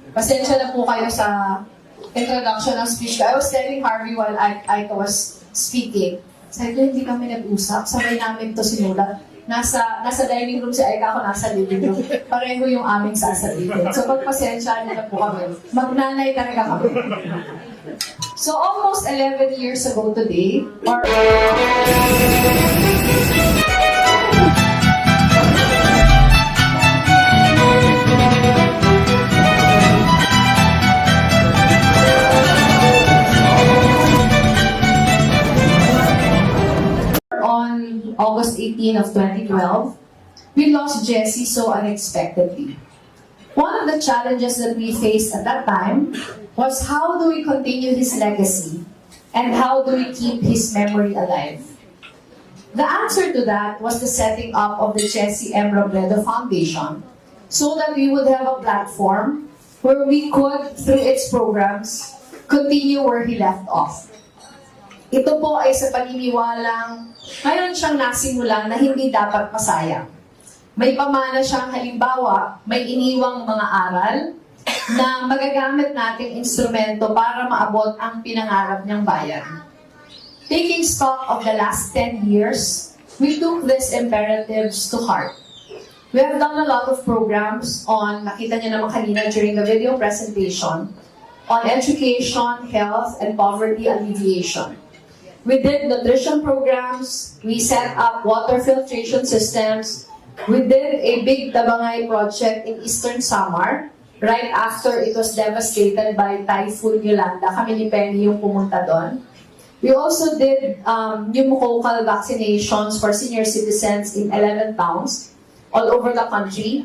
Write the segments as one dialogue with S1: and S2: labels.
S1: Pasensya na po kayo sa introduction ng speech. I was telling Harvey while I was speaking, sabi ko, hindi kami nag-usap. Sabay namin to sinulat. Nasa dining room si Aika, ako nasa living room. Pareho yung aming sasabihin. So pagpasensya niyo na po kami. Magnanay talaga kami. So almost 11 years ago today, or on August 18 of 2012, we lost Jesse so unexpectedly. One of the challenges that we faced at that time was how do we continue his legacy and how do we keep his memory alive? The answer to that was the setting up of the Jesse M. Robledo Foundation so that we would have a platform where we could, through its programs, continue where he left off. Ito po ay sa paniniwalang mayroon siyang nasimulan na hindi dapat masayang. May pamana siyang halimbawa, may iniwang mga aral na magagamit nating instrumento para maabot ang pinangarap niyang bayan. Taking stock of the last 10 years, we took these imperatives to heart. We have done a lot of programs on, nakita niyo naman kanina during the video presentation, on education, health, and poverty alleviation. We did nutrition programs, we set up water filtration systems, we did a big tabangay project in Eastern Samar, right after it was devastated by Typhoon Yolanda. Kami ni Penny yung pumunta doon. We also did pneumococcal vaccinations for senior citizens in 11 towns all over the country.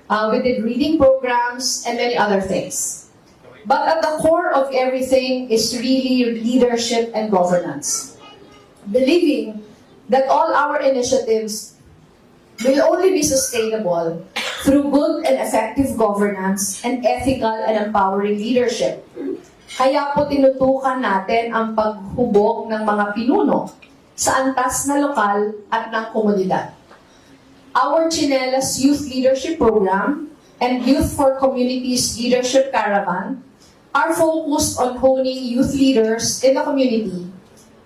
S1: We did reading programs and many other things. But at the core of everything is really leadership and governance. Believing that all our initiatives will only be sustainable through good and effective governance and ethical and empowering leadership. Kaya po tinutukan natin ang paghubog ng mga pinuno sa antas na lokal at ng komunidad. Our Chinelas Youth Leadership Program and Youth for Communities Leadership Caravan are focused on honing youth leaders in the community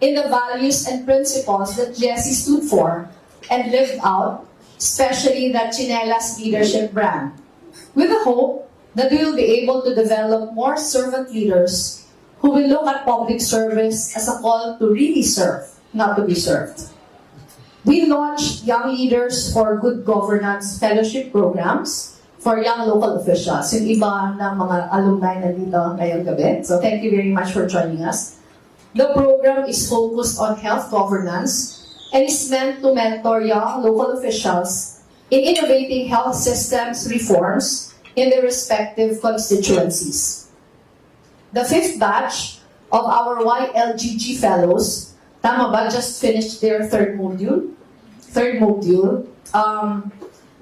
S1: in the values and principles that Jesse stood for and lived out, especially that Chinelas leadership brand, with the hope that we will be able to develop more servant leaders who will look at public service as a call to really serve, not to be served. We launched Young Leaders for Good Governance Fellowship Programs for young local officials, yung iba ng mga alumni na dito ngayong gabi. So thank you very much for joining us. The program is focused on health governance and is meant to mentor young local officials in innovating health systems reforms in their respective constituencies. The fifth batch of our YLGG fellows, tama ba, just finished their third module,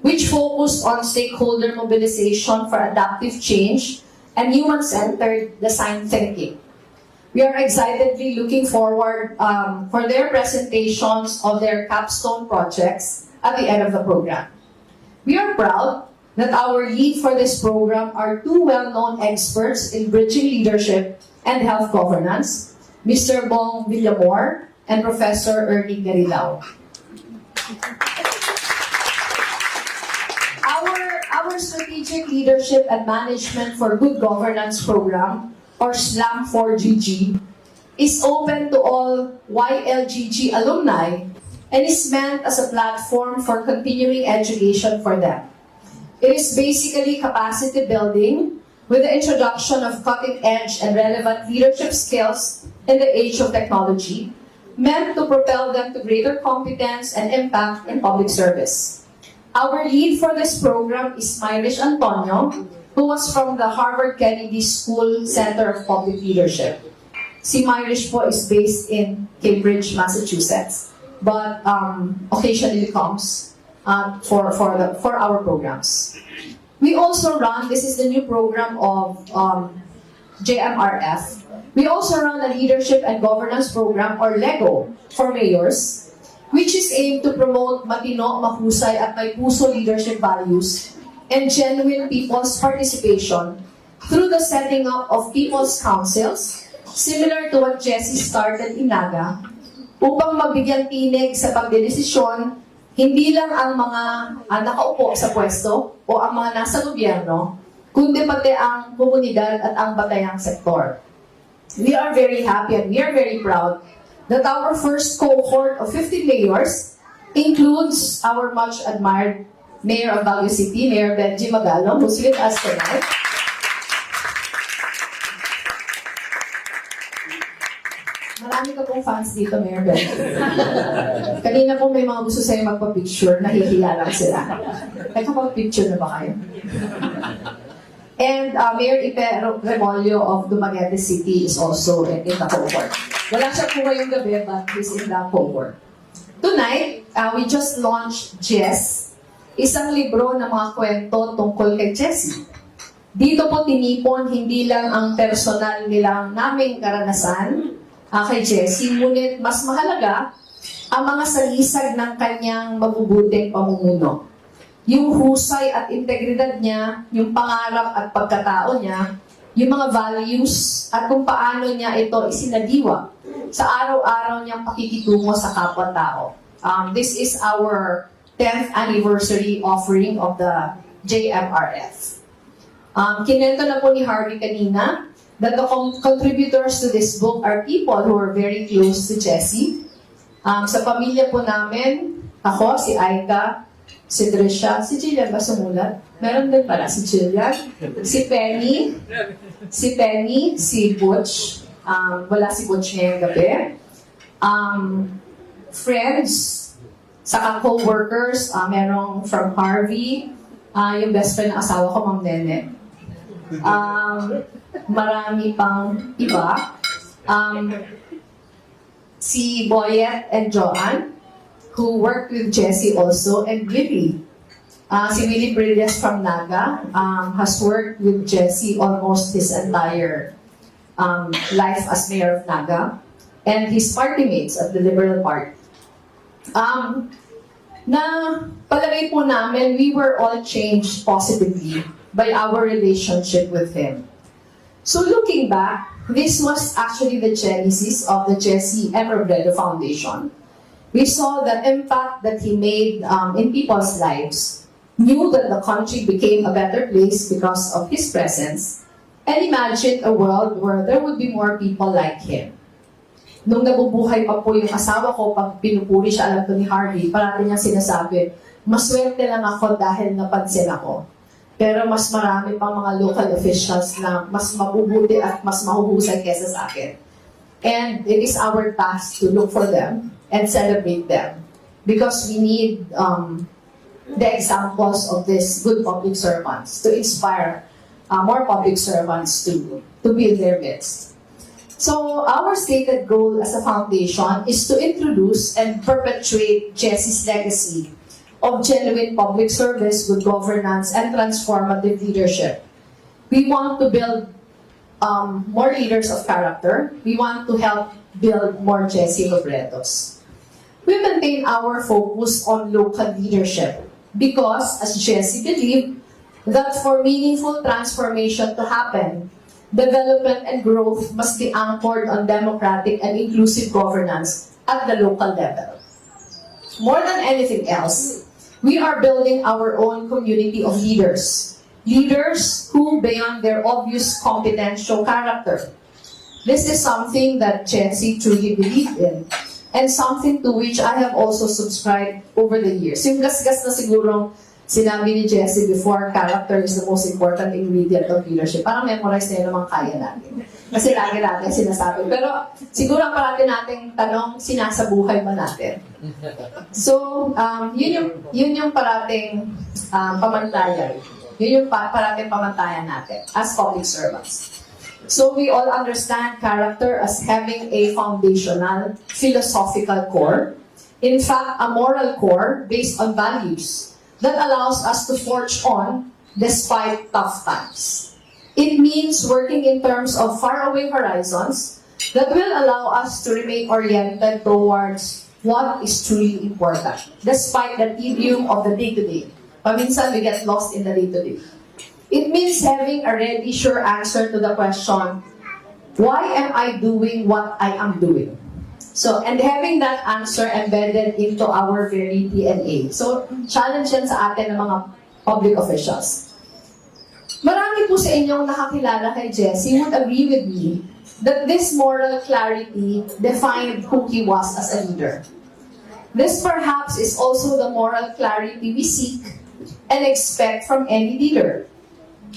S1: which focused on stakeholder mobilization for adaptive change and human-centered design thinking. We are excitedly looking forward for their presentations of their capstone projects at the end of the program. We are proud that our lead for this program are two well-known experts in bridging leadership and health governance, Mr. Bong Villamor and Professor Ernie Garilao. Our Strategic Leadership and Management for Good Governance program, or SLAM4GG, is open to all YLGG alumni and is meant as a platform for continuing education for them. It is basically capacity building with the introduction of cutting-edge and relevant leadership skills in the age of technology, meant to propel them to greater competence and impact in public service. Our lead for this program is Myrish Antonio, who was from the Harvard Kennedy School Center of Public Leadership. Si Myrish po is based in Cambridge, Massachusetts, but occasionally comes for our programs. We also run, this is the new program of JMRF, we also run a Leadership and Governance Program, or LEGO, for mayors, which is aimed to promote matino, mahusay at may puso leadership values and genuine people's participation through the setting up of people's councils, similar to what Jessie started in Naga, upang mabigyang tinig sa pagdedesisyon, hindi lang ang mga nakaupo sa pwesto o ang mga nasa gobyerno, kundi pati ang komunidad at ang batayang sektor. We are very happy and we are very proud that our first cohort of 50 mayors includes our much admired Mayor of Baguio City, Mayor Benji Magalong, who's with us tonight. Marami ka pong fans dito, Mayor Benji. Kanina po may mga gusto sa'yo magpa-picture, nahihiya lang sila. Nagkapag-picture na ba kayo? And Mayor Ipe Remolyo of Dumaguete City is also in the cohort. Wala siya po ngayong gabi, but he's in the cohort. Tonight, we just launched Jess, isang libro ng mga kwento tungkol kay Jessie. Dito po tinipon hindi lang ang personal nilang naming karanasan kay Jessie, ngunit mas mahalaga ang mga salisag ng kanyang mabubuting pamumuno. Yung husay at integridad niya, yung pangarap at pagkatao niya, yung mga values at kung paano niya ito isinadiwa sa araw-araw niyang pakikitungo sa kapwa-tao. This is our 10th anniversary offering of the JMRF. Kinento na po ni Harvey kanina that the contributors to this book are people who are very close to Jessie. Sa pamilya po namin, ako, si Aika, si Trisha, si Jillian ba sumulat? Meron din pala si Jillian. Si Penny, si Butch. Wala si Butch ngayong gabi. Friends, saka co-workers, merong from Harvey, yung best friend ng asawa ko, Ma'am Nene. Marami pang iba. Si Boyet and Joanne, who worked with Jessie also, and Willie. Si Willie Brillas from Naga has worked with Jessie almost his entire life as mayor of Naga, and his party mates at the Liberal Party. Na palagay po namin, we were all changed positively by our relationship with him. So looking back, this was actually the genesis of the Jessie M. Robredo Foundation. We saw the impact that he made in people's lives, knew that the country became a better place because of his presence, and imagined a world where there would be more people like him. Nung nabubuhay pa po yung asawa ko, pag pinupuri siya, alam ko ni Harvey, parati niya sinasabi, maswerte lang ako dahil napansin ako. Pero mas marami pang mga local officials na mas mabubuti at mas mahuhusay kesa sa akin. And it is our task to look for them and celebrate them. Because we need the examples of these good public servants to inspire more public servants to be in their midst. So our stated goal as a foundation is to introduce and perpetuate Jessie's legacy of genuine public service, good governance, and transformative leadership. We want to build more leaders of character. We want to help build more Jessie Robredos. We maintain our focus on local leadership because, as Jessie believed, that for meaningful transformation to happen, development and growth must be anchored on democratic and inclusive governance at the local level. More than anything else, we are building our own community of leaders. Leaders who, beyond their obvious competence, show character. This is something that Jessie truly believed in, and something to which I have also subscribed over the years. Yung gasgas na sigurong sinabi ni Jessie before, character is the most important ingredient of leadership. Parang memorize na yun naman kaya natin. Kasi lagi natin sinasabi. Pero siguro ang parati nating tanong, sinasabuhay ba natin? So, yun yung parating pamantayan. Yun yung parating pamantayan natin as public servants. So we all understand character as having a foundational, philosophical core. In fact, a moral core based on values that allows us to forge on despite tough times. It means working in terms of faraway horizons that will allow us to remain oriented towards what is truly important, despite the tedium of the day-to-day. Minsan, we get lost in the day-to-day. It means having a ready, sure answer to the question, why am I doing what I am doing? So, and having that answer embedded into our very DNA. So, challenge yan sa atin ng mga public officials. Marami po sa inyong nakakilala kay Jesse would agree with me that this moral clarity defined who he was as a leader. This perhaps is also the moral clarity we seek and expect from any leader.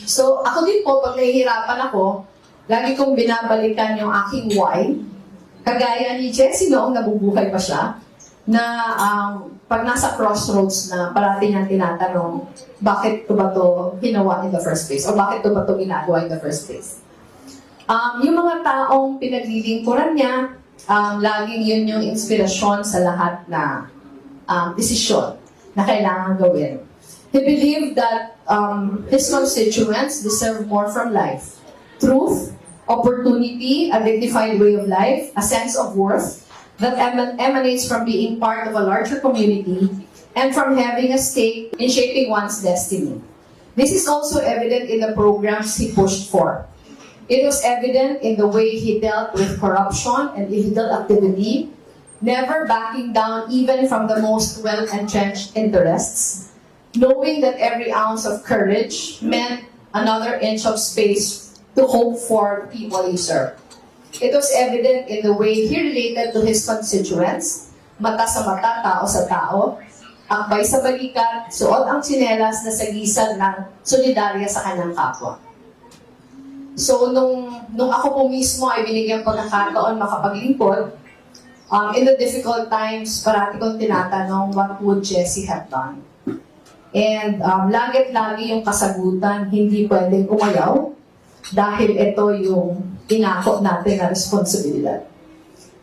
S1: So, ako din po, pag nahihirapan ako, lagi kong binabalikan yung aking why. Kagaya ni Jessie noong nabubuhay pa siya, na pag nasa crossroads na parati niyang tinatanong, bakit ko ba ito ginawa in the first place? O bakit ko ba ito ginagawa in the first place? Yung mga taong pinaglilingkuran niya, laging yun yung inspirasyon sa lahat na desisyon na kailangan gawin. He believed that his constituents deserve more from life. Truth, opportunity, a dignified way of life, a sense of worth that emanates from being part of a larger community and from having a stake in shaping one's destiny. This is also evident in the programs he pushed for. It was evident in the way he dealt with corruption and illegal activity, never backing down even from the most well-entrenched interests, knowing that every ounce of courage meant another inch of space to hope for the people he served. It was evident in the way he related to his constituents, mata sa mata, tao sa tao, akbay sa balikat, suot ang tsinelas na sagisag ng solidarya sa kanyang kapwa. So, nung ako po mismo ay binigyan pagkakataon makapaglingkod, in the difficult times, parati kong tinatanong, what would Jessie have done? And lagi yung kasagutan, hindi pwedeng umayaw, dahil ito yung inako natin na responsibilidad.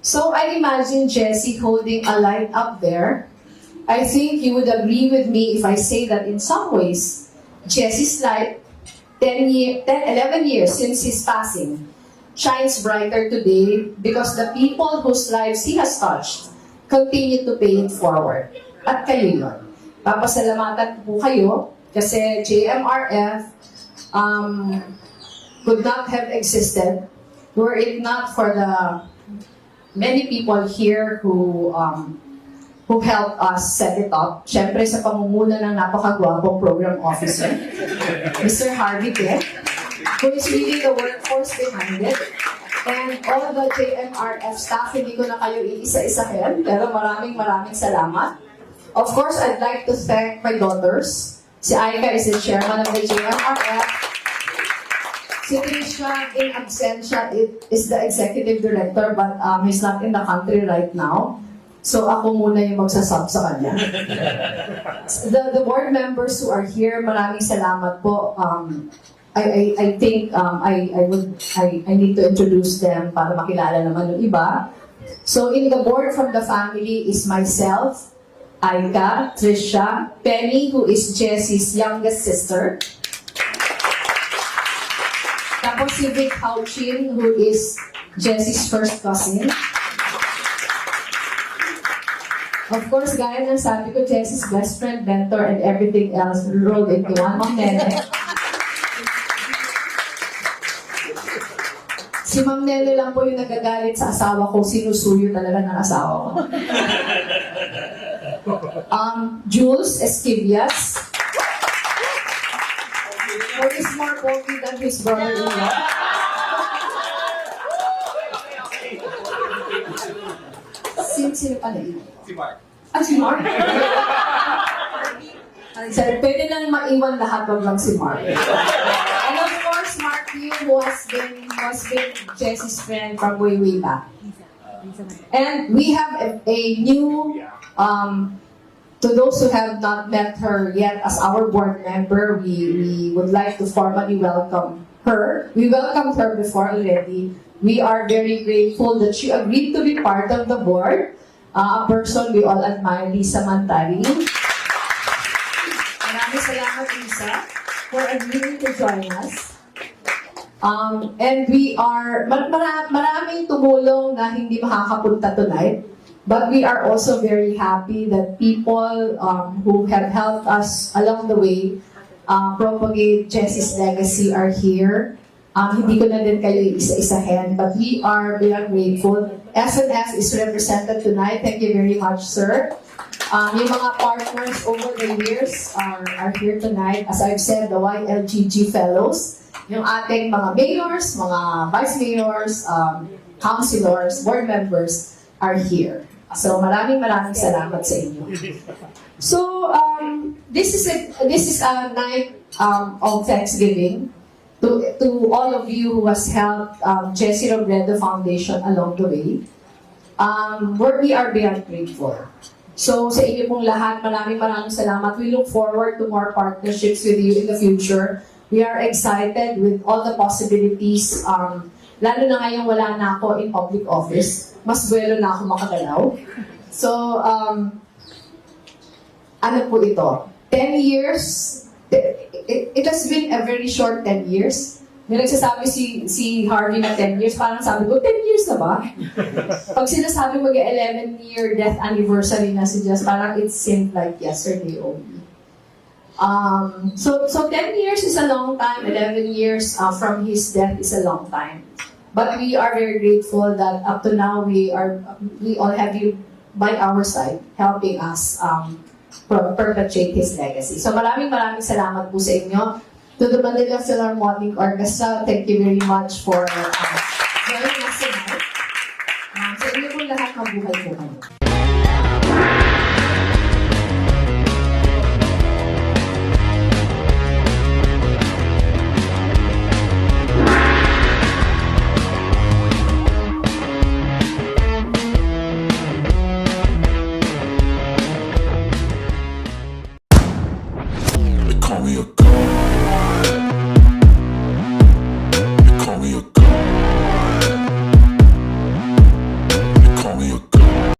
S1: So, I imagine Jessie holding a light up there. I think you would agree with me if I say that in some ways, Jessie's light, 11 years since his passing, shines brighter today because the people whose lives he has touched continue to pay it forward. At kayo yun. Papasalamatan po kayo kasi JMRF could not have existed were it not for the many people here who helped us set it up. Siyempre sa pamumuno ng napakagwapong program officer, Mr. Harvey Kelan, who is really the workforce behind it. And all the JMRF staff, hindi ko na kayo iisa-isahin, pero maraming salamat. Of course, I'd like to thank my daughters. Si Aika is the chairman of the JMRF. Si Trisha, in absentia, is the executive director, but he's not in the country right now. So ako muna yung magsasab sa kanya. The board members who are here, maraming salamat po. I think I need to introduce them para makilala naman yung iba. So in the board from the family is myself, Aika, Trisha, Penny, who is Jessie's youngest sister. Tapos si Vic Hauchin, who is Jessie's first cousin. Of course, gaya ng sabi ko, Jessie's best friend, mentor, and everything else rolled into one. Ma'am Nene. Si Ma'am Nene lang po yung nagagalit sa asawa ko, sinusuyo talaga ng asawa ko. Jules Esquivias, who is more poky than his brother-in-law. Sino pa na yun?
S2: Si Mark.
S1: Si Mark? Pwede nang maiwan lahat, wag lang si Mark. And of course, Mark Yu, who has been Jessie's friend from way back. And we have a new, to those who have not met her yet as our board member, we would like to formally welcome her. We welcomed her before already. We are very grateful that she agreed to be part of the board. A person we all admire, Lisa Mantari. Maraming salamat, Lisa, for agreeing to join us. And we are, maraming tumulong na hindi makakapunta tonight. But we are also very happy that people who have helped us along the way propagate Jesse's legacy are here. Hindi ko na din kayo isa-isahin, but we are very grateful. SNS is represented tonight. Thank you very much, sir. Yung mga partners over the years are here tonight. As I've said, the YLGG Fellows, yung ating mga mayors, mga vice mayors, councilors, board members are here. So maraming salamat sa inyo. So this is a night of Thanksgiving to all of you who has helped Jessie Robredo Foundation along the way. Where we are beyond grateful. So sa inyo pong lahat, maraming salamat. We look forward to more partnerships with you in the future. We are excited with all the possibilities. Lalo na ngayong wala na ako in public office. Mas buwelo na ako makagalaw. So, ano po ito? 10 years. It has been a very short 10 years. May nagsasabi si Harvey na 10 years, parang sabi ko, 10 years na ba? Pag sinasabi mag-11-year death anniversary na si Jess, parang it seemed like yesterday only. So 10 years is a long time, 11 years from his death is a long time. But we are very grateful that up to now, we all have you by our side, helping us perpetuate his legacy. So maraming salamat po sa inyo. To the Manila Philharmonic Orchestra, thank you very much for joining us tonight. Sa inyo po lahat, mabuhay po kayo.